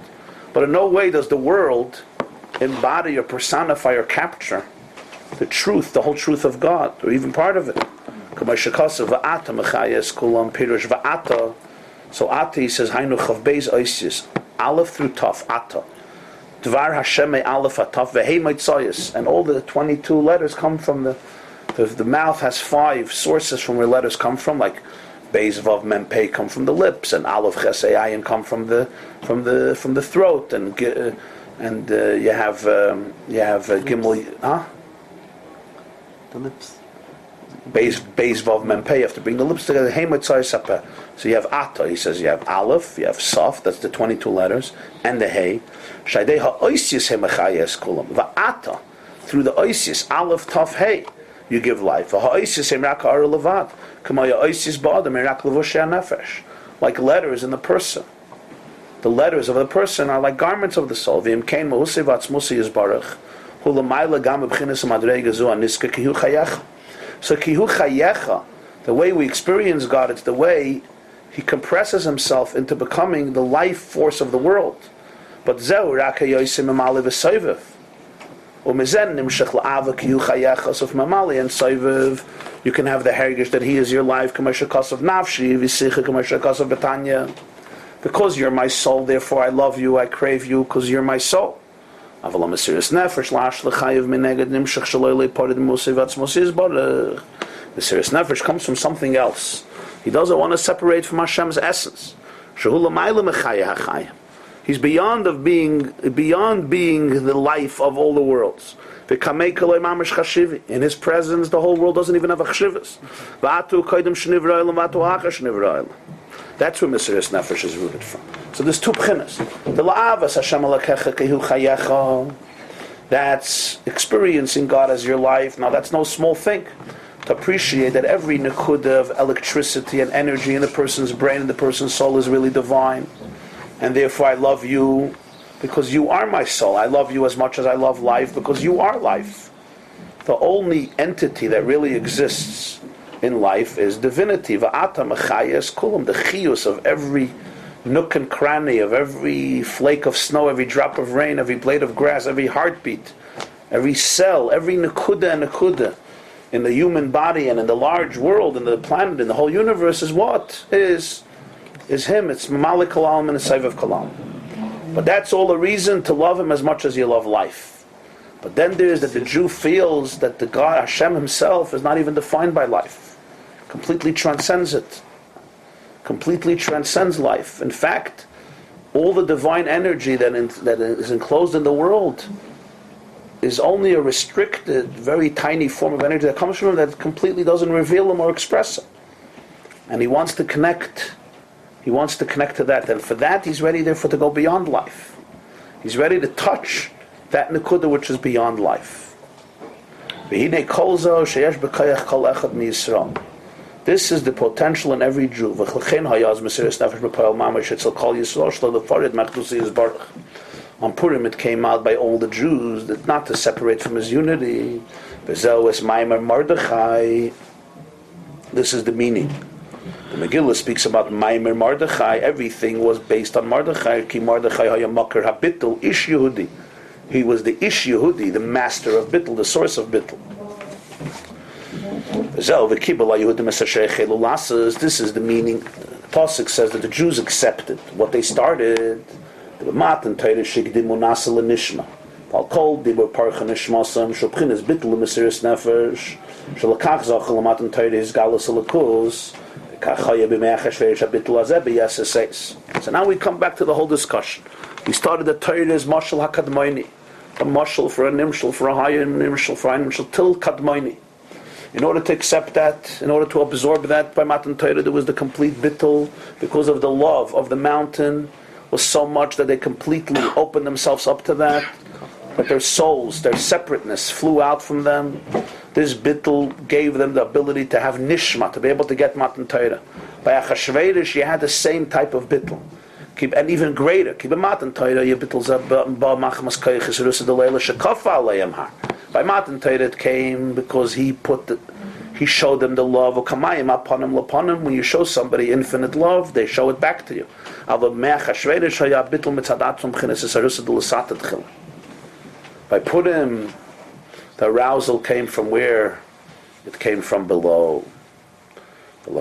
But in no way does the world embody or personify or capture the truth, the whole truth of God, or even part of it. So Ata, he says, Hainu Chav Beis Oisius, Aleph through Taf, Ata. Dvar Hashem Aleph Ataf Vehei Maitzayis, and all the 22 letters come from the mouth has 5 sources from where letters come from, like Beis Vav Mem Pei come from the lips, and Aleph Ches Ayin come from the throat, and you have Gimel, The lips. Beis Vav Mem Pei. You have to bring the lips together. Hey Maitzayis Apeh. So you have Ata. He says you have Aleph, you have Saf. That's the 22 letters, and the Hey. Shaydei ha'oisius he mechayes kulam. Va'ata, through the oisius, Aleph, Taf, Hey, you give life. Va'oisius he merak ha'ara levad. K'maya oisius ba'adam merak levushei ha'nefesh. Like letters in the person. The letters of the person are like garments of the soul. V'im kein ma'usei v'atzmusi yizbarach. Hu l'mayla gam b'bchinas ha'madrega zu ha'niska kihu chayecha. So kihu chayecha, the way we experience God, it's the way He compresses Himself into becoming the life force of the world. But zeu rak hayosim mamali v'soivev. U'mizen nimshach la'ava kiyu chayecha. So from mamali and soivev, you can have the heritage that He is your life. K'mashakos of nafshi v'sicha k'mashakos of betanya. Because you're my soul, therefore I love you, I crave you, because you're my soul. Aval ha'mesiris nefesh la'ash l'chayev mineged nimshach shaloi le'porid musi v'atzmusi yizbarach. The serious nefesh comes from something else. He doesn't want to separate from Hashem's essence. Shehu l'mayla mechaya ha'chayim. He's beyond being the life of all the worlds. In His presence, the whole world doesn't even have a chshivas. That's where Mesiris Nefesh is rooted from. So there's 2 pchinas. The la'avas Hashem alakecha kehu chayecha. That's experiencing God as your life. Now that's no small thing. To appreciate that every nekuda of electricity and energy in the person's brain and the person's soul is really divine. And therefore I love you because you are my soul. I love you as much as I love life because you are life. The only entity that really exists in life is divinity. Va'ata mechayes kulam, the chiyus of every nook and cranny, of every flake of snow, every drop of rain, every blade of grass, every heartbeat, every cell, every nekuda and nekuda in the human body and in the large world, in the planet, in the whole universe is what? Is Him. It's Mamalik Kalam and the Saiv of Kalam. But that's all a reason to love Him as much as you love life. But then there is that the Jew feels that the God, Hashem Himself, is not even defined by life. Completely transcends it. Completely transcends life. In fact, all the divine energy that is enclosed in the world is only a restricted, very tiny form of energy that comes from Him that completely doesn't reveal Him or express Him. And He wants to connect. He wants to connect to that, and for that He's ready therefore to go beyond life. He's ready to touch that nekuda which is beyond life. This is the potential in every Jew. On Purim it came out by all the Jews that not to separate from His unity. This is the meaning. The Megillah speaks about Maimer Mordechai. Everything was based on Mordechai. Ki Mordechai haya makar habitul ish Yehudi. He was the ish Yehudi, the master of Bittul, the source of Bittul. This is the meaning. The Pasuk says that the Jews accepted what they started. Al kol dibur parcha nishmasam shobchines bittul mesiris nefesh shalakach zachal matan Torah his galus alakus kachaya b'me'achesh ve'esh bittul azeh b'yaseseis. So now we come back to the whole discussion. We started the Torah is mashal hakadmoini, a mashal for a nimshal, for a higher nimshal, for a nimshal till kadmoini. In order to accept that, in order to absorb that by Matan Torah, there was the complete bittul, because of the love of the mountain was so much that they completely opened themselves up to that, but their souls, their separateness flew out from them. This bittul gave them the ability to have nishma, to be able to get Matan Torah. By Achashverosh, you had the same type of bittul. And even greater. By Matan Torah, it came because he showed them the love of Kamayim upon him. When you show somebody infinite love, they show it back to you. By Purim, the arousal came from where? It came from below. So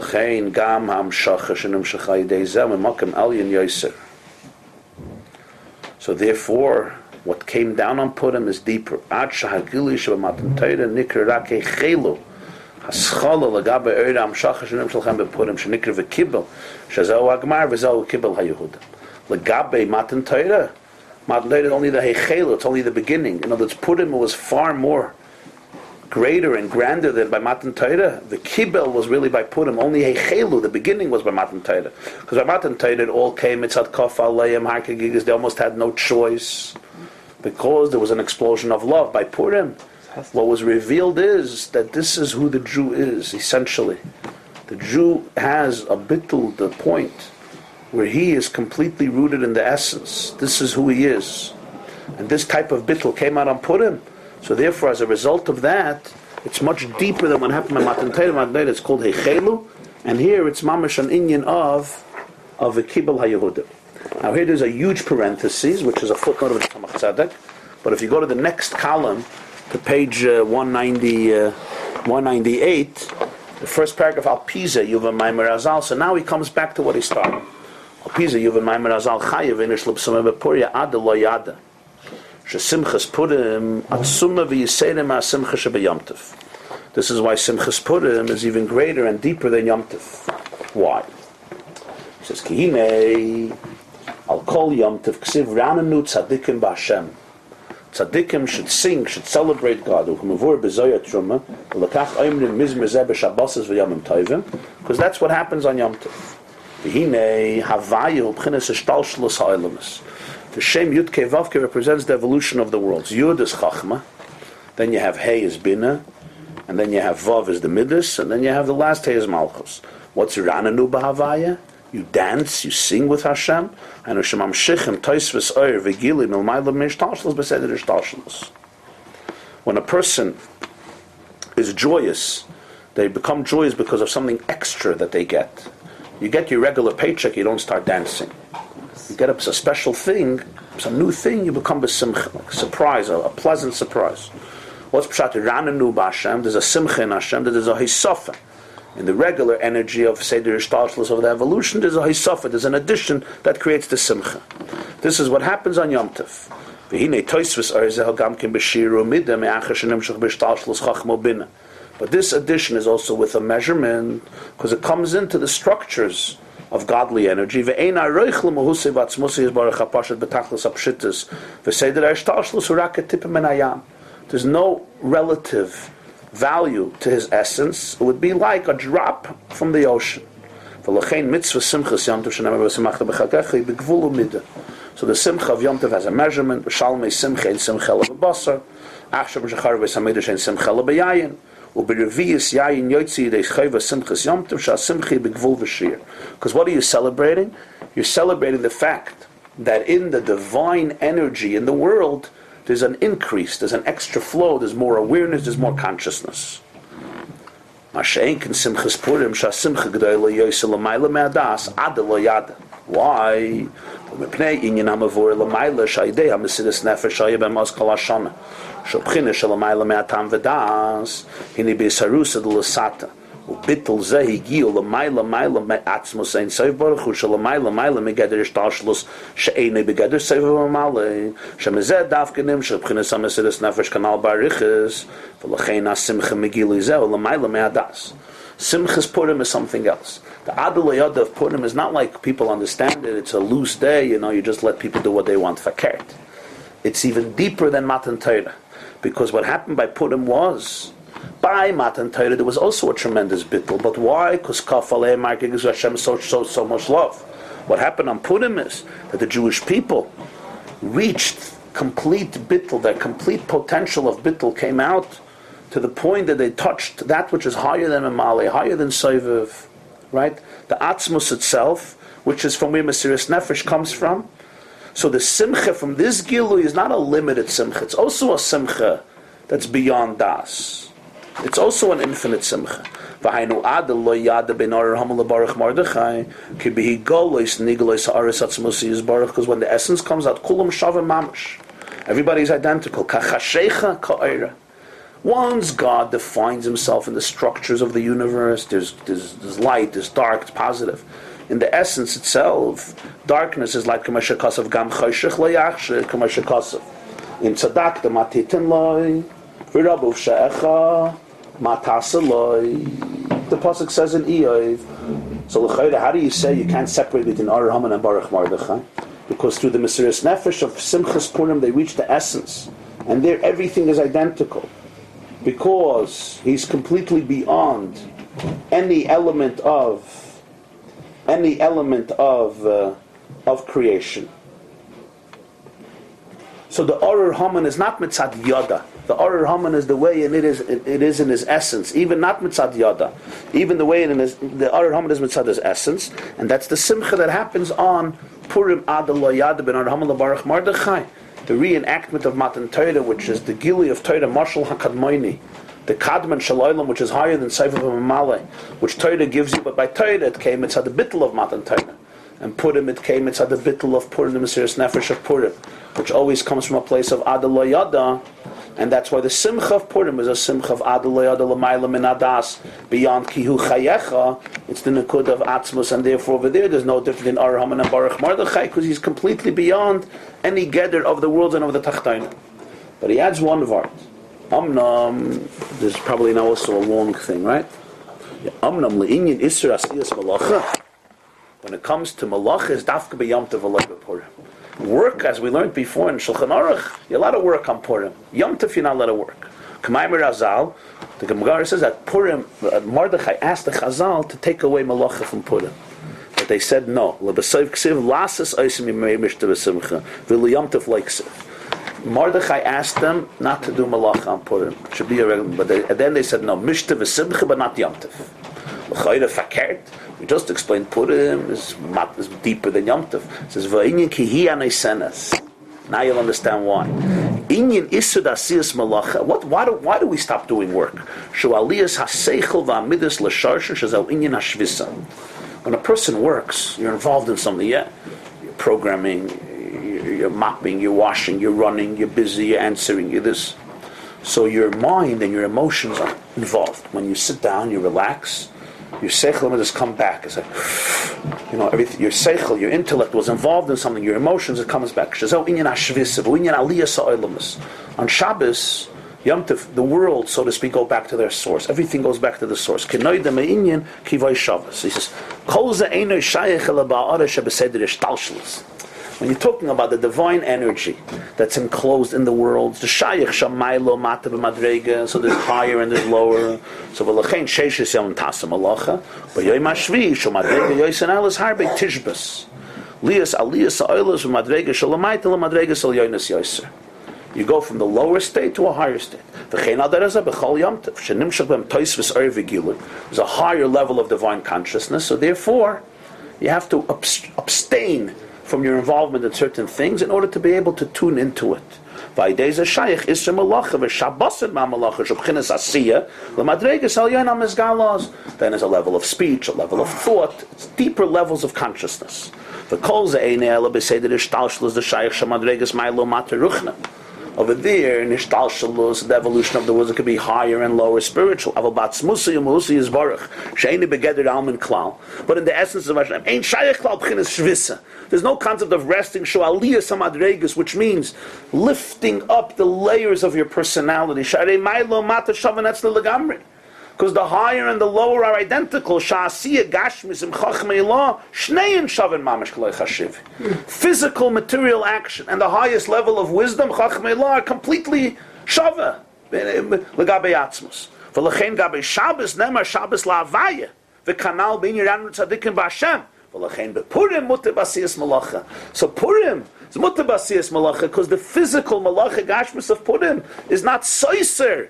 therefore, what came down on Purim is deeper. Only the Heichel, it's only the beginning. In other words, Purim was far more greater and grander than by Matan Torah. The Kibbel was really by Purim. Only Heichelu, the beginning, was by Matan Torah. Because by Matan Torah it all came, it's at Kof Aleim, Harkagigas, they almost had no choice. Because there was an explosion of love. By Purim, what was revealed is that this is who the Jew is, essentially. The Jew has a bittul, the point, where he is completely rooted in the essence. This is who he is. And this type of bittul came out on Purim. So therefore, as a result of that, it's much deeper than what happened in Matan Torah. It's called Heichelu, and here it's mamash an inyan of a Kibbel HaYehuda. Now here there's a huge parenthesis, which is a footnote of the Tzemach Tzedek. But if you go to the next column, to page 198, the first paragraph, Al Piza Yuva Maimer Azal. So now he comes back to what he started. Al Piza Yuva Maimer Azal Chayev Inish L'B'Sameh B'Puria Ada Lo Yada. Simchas Purim Atzuma v'Yiserim HaSimcha Sheb'Yom Tov. This is why Simchas Purim is even greater and deeper than Yom Tov. Why? He says, Kihine Al Kol Yom Tov Ksiv Rananu Tzadikim B'Hashem. Tzadikim should sing, should celebrate God. U'Mavur B'Zoya Truma L'Kach Oimrim Mizmer Zeh B'Shabbos V'Yomim Tovim. Because that's what happens on Yom Tov. Kihine Havayu B'Chinas Shtalshlus Ha'Olamus. The Shem Yud Kei Vav Kei represents the evolution of the worlds. Yud is Chachma, then you have Hey is Bina, and then you have Vav is the Midas, and then you have the last Hey is Malchus. What's Rananu B'Havaya? You dance, you sing with Hashem, and Hashem Shichem Toisves Oyer V'Gili Milmayla Mishtalshlos B'Seder Ishtalshlos. When a person is joyous, they become joyous because of something extra that they get. You get your regular paycheck, you don't start dancing. You get up a special thing, some new thing, you become a simcha, like a surprise, a pleasant surprise. What's pshat rananu b'Hashem? There's a simcha in Hashem, there's a hisofa. In the regular energy of Seder Ishtalshlos of the evolution, there's a hisofa, there's an addition that creates the simcha. This is what happens on Yom Tov. But this addition is also with a measurement, because it comes into the structures of godly energy. There's no relative value to his essence. It would be like a drop from the ocean. So the simcha of Yom Tov has a measurement. Because what are you celebrating? You're celebrating the fact that in the divine energy in the world, there's an increase, there's an extra flow, there's more awareness, there's more consciousness. Why? Because Bittul zehi gil lamayla mayla me'atzmus ein soif baruch hu shalamayla mayla megeder ishtalshlus she'enei begeder soif v'malei shemezeh dafkenim shebchinas hamesiris nefesh kanal bariches v'lachein ha-simcha megili zeh lamayla me'adas. Simchas Purim is something else. The Adul Yada of Purim is not like people understand it. It's a loose day, you just let people do what they want. Fakert. It's even deeper than Matan Torah. Because what happened by Purim was, by Matan Torah, there was also a tremendous bittul. But why? Because Kafalei Mark gives Hashem so much love. What happened on Purim is that the Jewish people reached complete bittul. Their complete potential of bittul came out to the point that they touched that which is higher than Mamale, higher than Soiviv, right? The Atzmus itself, which is from where Mesiris Nefesh comes from. So the Simcha from this Gilui is not a limited Simcha. It's also a Simcha that's beyond Das. It's also an infinite Simcha. V'hainu adel lo yada ben arer hamel baruch Mordechai ki behi golos nigolos haaretz atzmusi yizbarach, because when the essence comes out, kulam shavim mamash. Everybody's identical. Kachashecha ka'ira. Once God defines himself in the structures of the universe, there's light, there's dark, it's positive. In the essence itself, darkness is like Kamasha Kasav Gam Choshech Lo Yachshech Kamasha Kasav. In Tzadakta Matitin Loi, V'Rabuv She'echa Matasa Loi. The pasuk says in Eov. So l'chayda, how do you say you can't separate between Arer Haman and Baruch Mordechai? Because through the Mesiris Nefesh of Simchas Purim, they reach the essence, and there everything is identical. Because he's completely beyond any element of creation. So the Arer Haman is not mitzad yada. The Arer Haman is the way, and it is in his essence. Even not mitzad yada. Even the way the Arer Haman is mitzad his essence, and that's the simcha that happens on Purim Adel Lo Yada ben Arer Haman LaBaruch Mordechai. The reenactment of Matan Torah, which is the Gili of Torah, Marshal HaKadmoini, the Kadman Shalaylam, which is higher than Seif of Mamale, which Torah gives you, but by Torah it came, it's at the bittul of Matan Torah. And Purim it came, it's at the bittul of Purim, the Mesiris Nefesh of Purim, which always comes from a place of Adel Lo Yada, and that's why the Simcha of Purim is a Simcha of Adel Lo Yada L'mayla Min Adas, beyond Kihu Chayecha. It's the Nekud of Atzmus, and therefore over there's no difference in Arer Haman and Baruch Mordechai, because he's completely beyond any gather of the worlds and of the Tachtaina. But he adds one word. Amnam, there's probably now also a long thing, right? Amnam le'inyin isra asiyas malacha. When it comes to malacha, is dafka b'yam tov v'lo b'purim. Work, as we learned before in Shulchan Aruch, you're allowed to work on Purim. Yom Tov, you're not allowed to work. K'mayim Razal, the Gemara says that Purim, Mordechai asked the Chazal to take away malacha from Purim. But they said no. L'b'soiv ksiv lasas oisim yimei mishta v'simcha v'lo Yom Tov lo'ksiv. Mordechai asked them not to do malacha on Purim. It should be a regular, but then they said no, mishta v'simcha, but not Yom Tov. L'chayda fakert. We just explained Purim is deeper than Yom Tov. It says v'inyan ki hi aneisenas. Now you'll understand why. Inyan isud asiyas malacha. Why do we stop doing work? Shu aliyas haseichel v'amidus l'sharshin shazel inyan hashvisa. When a person works, you're involved in something. Yeah, you're programming, you're mopping, you're washing, you're running, you're busy, you're answering, you're this. So your mind and your emotions are involved. When you sit down, you relax. Your seichel will just come back. It's like, everything. Your seichel, your intellect was involved in something. Your emotions, it comes back. On Shabbos, Yom Tov, the world, so to speak, go back to their source. Everything goes back to the source. He says, when you're talking about the divine energy that's enclosed in the world, the shayach shamaylo mata b'madrega, so there's higher and there's lower. So v'lachein sheishes yom tasam alacha, but yoyim hashvi shomadrega yoysen alas harbe tishbas, lias aliyas ha'olos b'madrega shalamayta l'madrega shal yoynes yoyser. You go from the lower state to a higher state. V'chein adareza b'chol yom tov shenimshach b'em toisvis or v'gilur. There's a higher level of divine consciousness, so therefore you have to abstain from your involvement in certain things in order to be able to tune into it. Then there's a level of speech, a level of thought. It's deeper levels of consciousness. Over there, Nishtalshalus, the evolution of the world, it could be higher and lower spiritual. Aval Batzmusi Musi is Baruch. Sheini begeder Almin Klal. But in the essence of Hashem, Ein Shayach Klal B'chinas Shvisa. There's no concept of resting, Shu'aliyah Samadregus, which means lifting up the layers of your personality. Sharei Mailo Mata Shavan Etzle Legamri. Because the higher and the lower are identical. Sha'asiyah Gashmis Im Chachmei Elah Shnein Shavan Mamash K'loi Chashiv. Physical, material action and the highest level of wisdom, Chachmei Elah, are completely Shava. Legabei Atzmus. V'lechein Gabei Shabbos Nemar Shabbos La'avaya. V'kanal B'in Yiran Tzadikim B'Hashem. V'lechein B'Purim Mutter B'Asiyas Malacha. So Purim is Mutter B'Asiyas Malacha because the physical Malacha Gashmis of Purim is not soiser.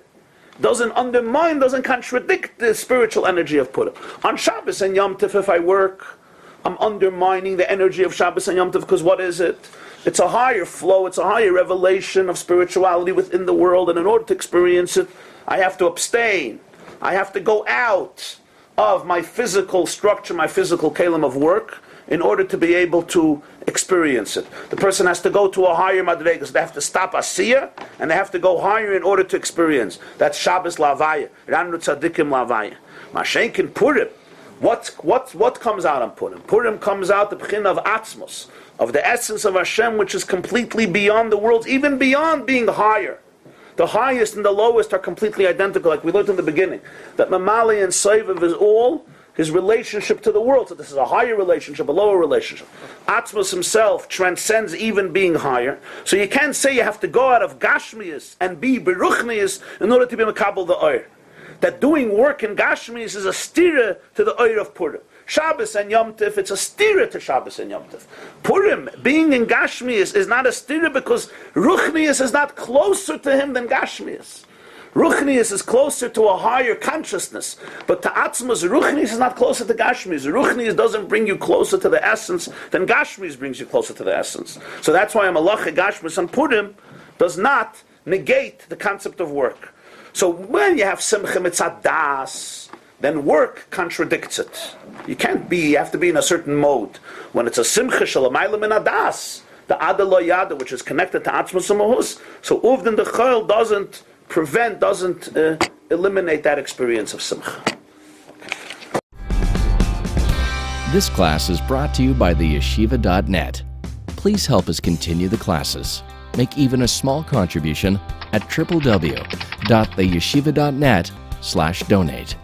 Doesn't undermine, doesn't contradict the spiritual energy of Purim. On Shabbos and Yom Tov, if I work, I'm undermining the energy of Shabbos and Yom Tov because what is it? It's a higher flow, it's a higher revelation of spirituality within the world, and in order to experience it, I have to abstain. I have to go out of my physical structure, my physical kalim of work, in order to be able to experience it. The person has to go to a higher madregas. They have to stop asiyah, and they have to go higher in order to experience. That's Shabbos Lavaya, Ranu Tzadikim Lavaya. Mashenkin Purim. What comes out on Purim? Purim comes out the p'chin of Atzmos, of the essence of Hashem, which is completely beyond the worlds, even beyond being higher. The highest and the lowest are completely identical, like we learned in the beginning. That Mamali and Saivav is all his relationship to the world. So this is a higher relationship, a lower relationship. Atzmos himself transcends even being higher. So you can't say you have to go out of Gashmias and be Beruchnias in order to be Makabal the Oyer. That doing work in Gashmias is a stira to the Oyer of Purim. Shabbos and Yom Tov, it's a stira to Shabbos and Yom Tov. Purim, being in Gashmias, is not a stira because Ruchnias is not closer to him than Gashmias. Ruchnius is closer to a higher consciousness, but to Atzmos, Ruchnius is not closer to Gashmius. Ruchnius doesn't bring you closer to the essence than Gashmius brings you closer to the essence. So that's why a Malacha Gashmius on Purim does not negate the concept of work. So when you have Simcha Mitzad Das, then work contradicts it. You have to be in a certain mode. When it's a Simcha Shalamayla Min Adas, the Ada Lo Yada, which is connected to Atzmos and Mahus, so Uvdin the Chayil doesn't eliminate that experience of simcha. This class is brought to you by theyeshiva.net. Please help us continue the classes. Make even a small contribution at www.theyeshiva.net/donate.